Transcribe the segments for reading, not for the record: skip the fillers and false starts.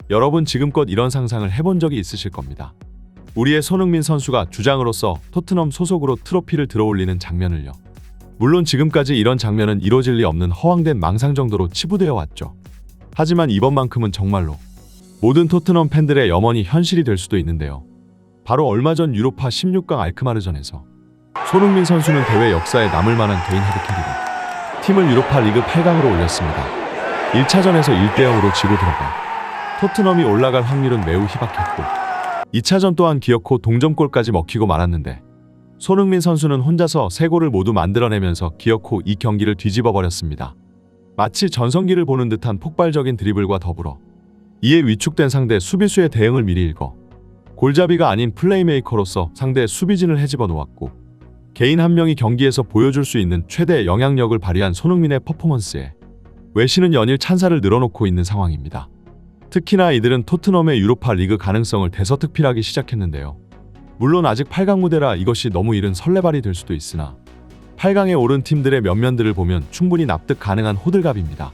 여러분 지금껏 이런 상상을 해본 적이 있으실 겁니다. 우리의 손흥민 선수가 주장으로서 토트넘 소속으로 트로피를 들어올리는 장면을요. 물론 지금까지 이런 장면은 이뤄질 리 없는 허황된 망상 정도로 치부되어 왔죠. 하지만 이번만큼은 정말로 모든 토트넘 팬들의 염원이 현실이 될 수도 있는데요. 바로 얼마 전 유로파 16강 알크마르전에서 손흥민 선수는 대회 역사에 남을 만한 개인 헤드캐리로 팀을 유로파 리그 8강으로 올렸습니다. 1차전에서 1대0으로 지고 들어가 토트넘이 올라갈 확률은 매우 희박했고 2차전 또한 기어코 동점골까지 먹히고 말았는데 손흥민 선수는 혼자서 3골을 모두 만들어내면서 기어코 이 경기를 뒤집어 버렸습니다. 마치 전성기를 보는 듯한 폭발적인 드리블과 더불어 이에 위축된 상대 수비수의 대응을 미리 읽어 골잡이가 아닌 플레이메이커로서 상대 수비진을 헤집어 놓았고 개인 한 명이 경기에서 보여줄 수 있는 최대 영향력을 발휘한 손흥민의 퍼포먼스에 외신은 연일 찬사를 늘어놓고 있는 상황입니다. 특히나 이들은 토트넘의 유로파 리그 가능성을 대서특필하기 시작했는데요. 물론 아직 8강 무대라 이것이 너무 이른 설레발이 될 수도 있으나 8강에 오른 팀들의 면면들을 보면 충분히 납득 가능한 호들갑입니다.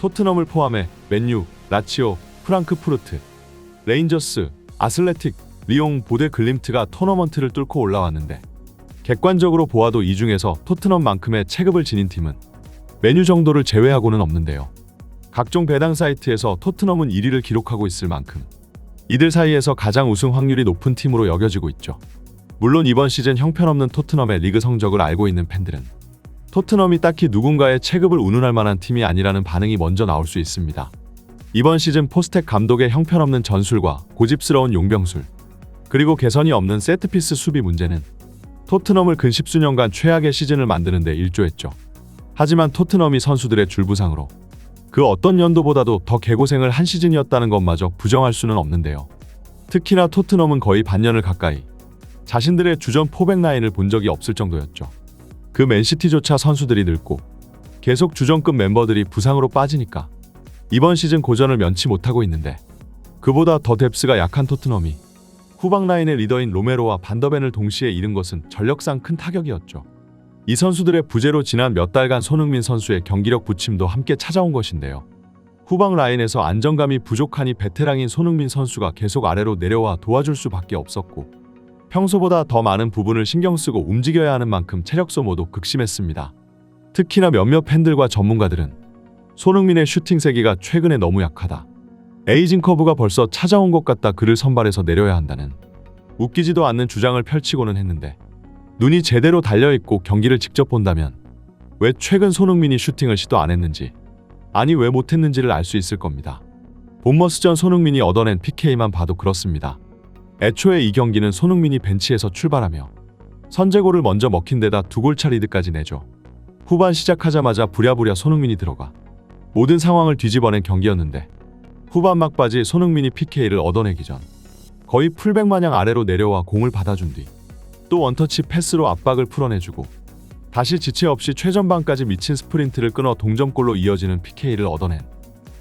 토트넘을 포함해 맨유, 라치오, 프랑크푸르트, 레인저스, 아슬레틱, 리옹, 보데 글림트가 토너먼트를 뚫고 올라왔는데 객관적으로 보아도 이 중에서 토트넘만큼의 체급을 지닌 팀은 맨유 정도를 제외하고는 없는데요. 각종 배당 사이트에서 토트넘은 1위를 기록하고 있을 만큼 이들 사이에서 가장 우승 확률이 높은 팀으로 여겨지고 있죠. 물론 이번 시즌 형편없는 토트넘의 리그 성적을 알고 있는 팬들은 토트넘이 딱히 누군가의 체급을 운운할 만한 팀이 아니라는 반응이 먼저 나올 수 있습니다. 이번 시즌 포스텍 감독의 형편없는 전술과 고집스러운 용병술, 그리고 개선이 없는 세트피스 수비 문제는 토트넘을 근 10수년간 최악의 시즌을 만드는 데 일조했죠. 하지만 토트넘이 선수들의 줄부상으로 그 어떤 연도보다도 더 개고생을 한 시즌이었다는 것마저 부정할 수는 없는데요. 특히나 토트넘은 거의 반년을 가까이 자신들의 주전 포백 라인을 본 적이 없을 정도였죠. 그 맨시티조차 선수들이 늙고 계속 주전급 멤버들이 부상으로 빠지니까 이번 시즌 고전을 면치 못하고 있는데 그보다 더 뎁스가 약한 토트넘이 후방 라인의 리더인 로메로와 반더벤을 동시에 잃은 것은 전력상 큰 타격이었죠. 이 선수들의 부재로 지난 몇 달간 손흥민 선수의 경기력 부침도 함께 찾아온 것인데요. 후방 라인에서 안정감이 부족하니 베테랑인 손흥민 선수가 계속 아래로 내려와 도와줄 수밖에 없었고 평소보다 더 많은 부분을 신경 쓰고 움직여야 하는 만큼 체력 소모도 극심했습니다. 특히나 몇몇 팬들과 전문가들은 손흥민의 슈팅 세기가 최근에 너무 약하다, 에이징 커브가 벌써 찾아온 것 같다, 그를 선발해서 내려야 한다는 웃기지도 않는 주장을 펼치고는 했는데 눈이 제대로 달려있고 경기를 직접 본다면 왜 최근 손흥민이 슈팅을 시도 안 했는지, 아니 왜 못했는지를 알 수 있을 겁니다. 본머스전 손흥민이 얻어낸 PK만 봐도 그렇습니다. 애초에 이 경기는 손흥민이 벤치에서 출발하며 선제골을 먼저 먹힌 데다 2골차 리드까지 내죠. 후반 시작하자마자 부랴부랴 손흥민이 들어가 모든 상황을 뒤집어낸 경기였는데 후반 막바지 손흥민이 PK를 얻어내기 전 거의 풀백 마냥 아래로 내려와 공을 받아준 뒤 또 원터치 패스로 압박을 풀어내주고 다시 지체 없이 최전방까지 미친 스프린트를 끊어 동점골로 이어지는 PK를 얻어낸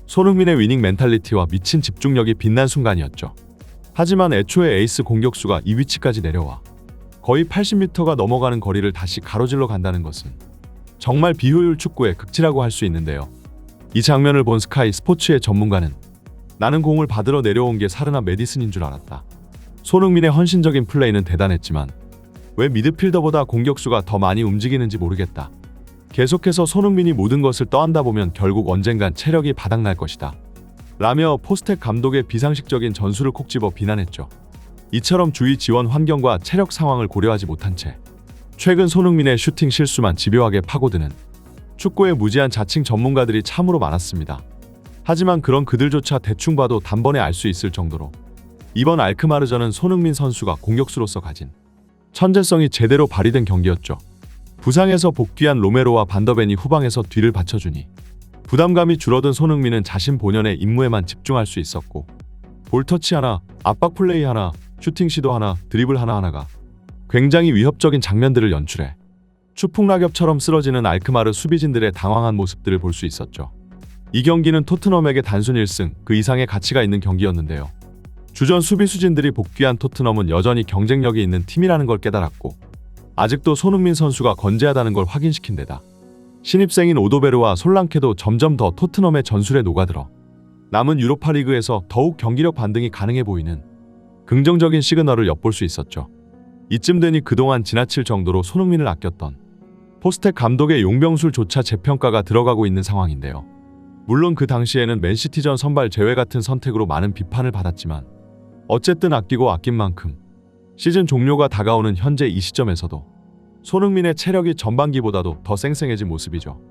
손흥민의 위닝 멘탈리티와 미친 집중력이 빛난 순간이었죠. 하지만 애초에 에이스 공격수가 이 위치까지 내려와 거의 80m가 넘어가는 거리를 다시 가로질러 간다는 것은 정말 비효율 축구의 극치라고 할 수 있는데요. 이 장면을 본 스카이 스포츠의 전문가는 나는 공을 받으러 내려온 게 사르나 메디슨인 줄 알았다. 손흥민의 헌신적인 플레이는 대단했지만 왜 미드필더보다 공격수가 더 많이 움직이는지 모르겠다. 계속해서 손흥민이 모든 것을 떠안다 보면 결국 언젠간 체력이 바닥날 것이다 라며 포스텍 감독의 비상식적인 전술을 콕 집어 비난했죠. 이처럼 주위 지원 환경과 체력 상황을 고려하지 못한 채 최근 손흥민의 슈팅 실수만 집요하게 파고드는 축구의 무지한 자칭 전문가들이 참으로 많았습니다. 하지만 그런 그들조차 대충 봐도 단번에 알 수 있을 정도로 이번 알크마르전은 손흥민 선수가 공격수로서 가진 천재성이 제대로 발휘된 경기였죠. 부상에서 복귀한 로메로와 반더벤이 후방에서 뒤를 받쳐주니 부담감이 줄어든 손흥민은 자신 본연의 임무에만 집중할 수 있었고 볼터치 하나, 압박 플레이 하나, 슈팅 시도 하나, 드리블 하나하나가 굉장히 위협적인 장면들을 연출해 추풍낙엽처럼 쓰러지는 알크마르 수비진들의 당황한 모습들을 볼 수 있었죠. 이 경기는 토트넘에게 단순 1승, 그 이상의 가치가 있는 경기였는데요. 주전 수비수진들이 복귀한 토트넘은 여전히 경쟁력이 있는 팀이라는 걸 깨달았고 아직도 손흥민 선수가 건재하다는 걸 확인시킨 데다 신입생인 오도베르와 솔랑케도 점점 더 토트넘의 전술에 녹아들어 남은 유로파 리그에서 더욱 경기력 반등이 가능해 보이는 긍정적인 시그널을 엿볼 수 있었죠. 이쯤 되니 그동안 지나칠 정도로 손흥민을 아꼈던 포스텍 감독의 용병술조차 재평가가 들어가고 있는 상황인데요. 물론 그 당시에는 맨시티전 선발 제외 같은 선택으로 많은 비판을 받았지만 어쨌든 아끼고 아낀 만큼 시즌 종료가 다가오는 현재 이 시점에서도 손흥민의 체력이 전반기보다도 더 쌩쌩해진 모습이죠.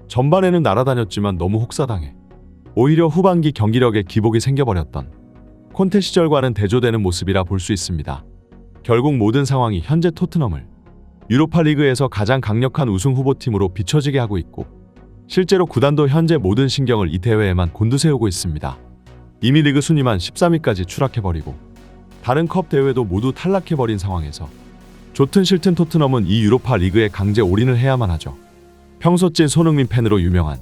전반에는 날아다녔지만 너무 혹사당해 오히려 후반기 경기력에 기복이 생겨버렸던 콘테 시절과는 대조되는 모습이라 볼 수 있습니다. 결국 모든 상황이 현재 토트넘을 유로파 리그에서 가장 강력한 우승 후보팀으로 비춰지게 하고 있고 실제로 구단도 현재 모든 신경을 이 대회에만 곤두세우고 있습니다. 이미 리그 순위만 13위까지 추락해버리고 다른 컵 대회도 모두 탈락해버린 상황에서 좋든 싫든 토트넘은 이 유로파 리그에 강제 올인을 해야만 하죠. 평소 찐 손흥민 팬으로 유명한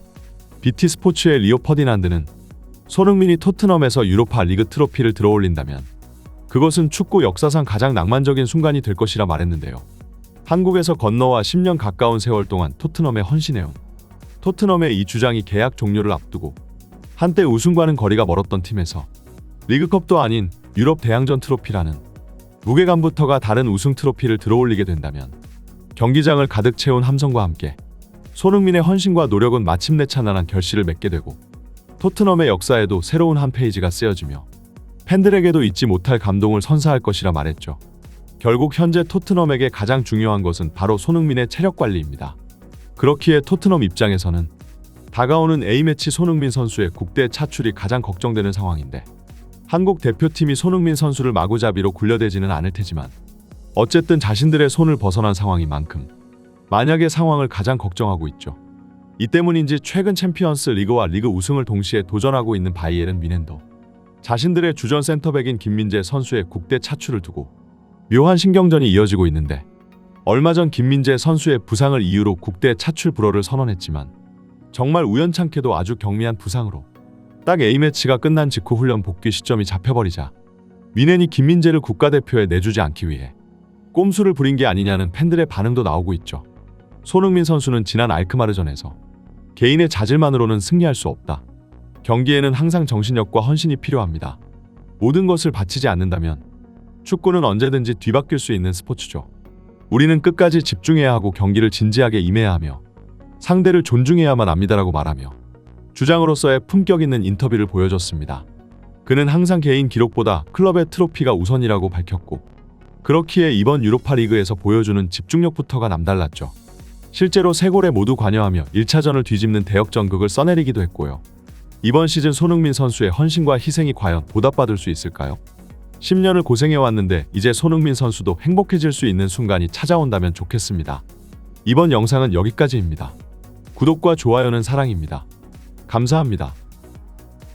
BT 스포츠의 리오 퍼디난드는 손흥민이 토트넘에서 유로파 리그 트로피를 들어올린다면 그것은 축구 역사상 가장 낭만적인 순간이 될 것이라 말했는데요. 한국에서 건너와 10년 가까운 세월 동안 토트넘에 헌신해온 토트넘의 이 주장이 계약 종료를 앞두고 한때 우승과는 거리가 멀었던 팀에서 리그컵도 아닌 유럽 대항전 트로피라는 무게감부터가 다른 우승 트로피를 들어올리게 된다면 경기장을 가득 채운 함성과 함께 손흥민의 헌신과 노력은 마침내 찬란한 결실을 맺게 되고 토트넘의 역사에도 새로운 한 페이지가 쓰여지며 팬들에게도 잊지 못할 감동을 선사할 것이라 말했죠. 결국 현재 토트넘에게 가장 중요한 것은 바로 손흥민의 체력 관리입니다. 그렇기에 토트넘 입장에서는 다가오는 A매치 손흥민 선수의 국대 차출이 가장 걱정되는 상황인데 한국 대표팀이 손흥민 선수를 마구잡이로 굴려대지는 않을 테지만 어쨌든 자신들의 손을 벗어난 상황인 만큼 만약의 상황을 가장 걱정하고 있죠. 이 때문인지 최근 챔피언스 리그와 리그 우승을 동시에 도전하고 있는 바이에른 뮌헨도 자신들의 주전 센터백인 김민재 선수의 국대 차출을 두고 묘한 신경전이 이어지고 있는데 얼마 전 김민재 선수의 부상을 이유로 국대 차출 불허를 선언했지만 정말 우연찮게도 아주 경미한 부상으로 딱 A매치가 끝난 직후 훈련 복귀 시점이 잡혀버리자 뮌헨이 김민재를 국가대표에 내주지 않기 위해 꼼수를 부린 게 아니냐는 팬들의 반응도 나오고 있죠. 손흥민 선수는 지난 알크마르전에서 개인의 자질만으로는 승리할 수 없다. 경기에는 항상 정신력과 헌신이 필요합니다. 모든 것을 바치지 않는다면 축구는 언제든지 뒤바뀔 수 있는 스포츠죠. 우리는 끝까지 집중해야 하고 경기를 진지하게 임해야 하며 상대를 존중해야만 합니다라고 말하며 주장으로서의 품격 있는 인터뷰를 보여줬습니다. 그는 항상 개인 기록보다 클럽의 트로피가 우선이라고 밝혔고 그렇기에 이번 유로파 리그에서 보여주는 집중력부터가 남달랐죠. 실제로 3골에 모두 관여하며 1차전을 뒤집는 대역전극을 써내리기도 했고요. 이번 시즌 손흥민 선수의 헌신과 희생이 과연 보답받을 수 있을까요? 10년을 고생해왔는데 이제 손흥민 선수도 행복해질 수 있는 순간이 찾아온다면 좋겠습니다. 이번 영상은 여기까지입니다. 구독과 좋아요는 사랑입니다. 감사합니다.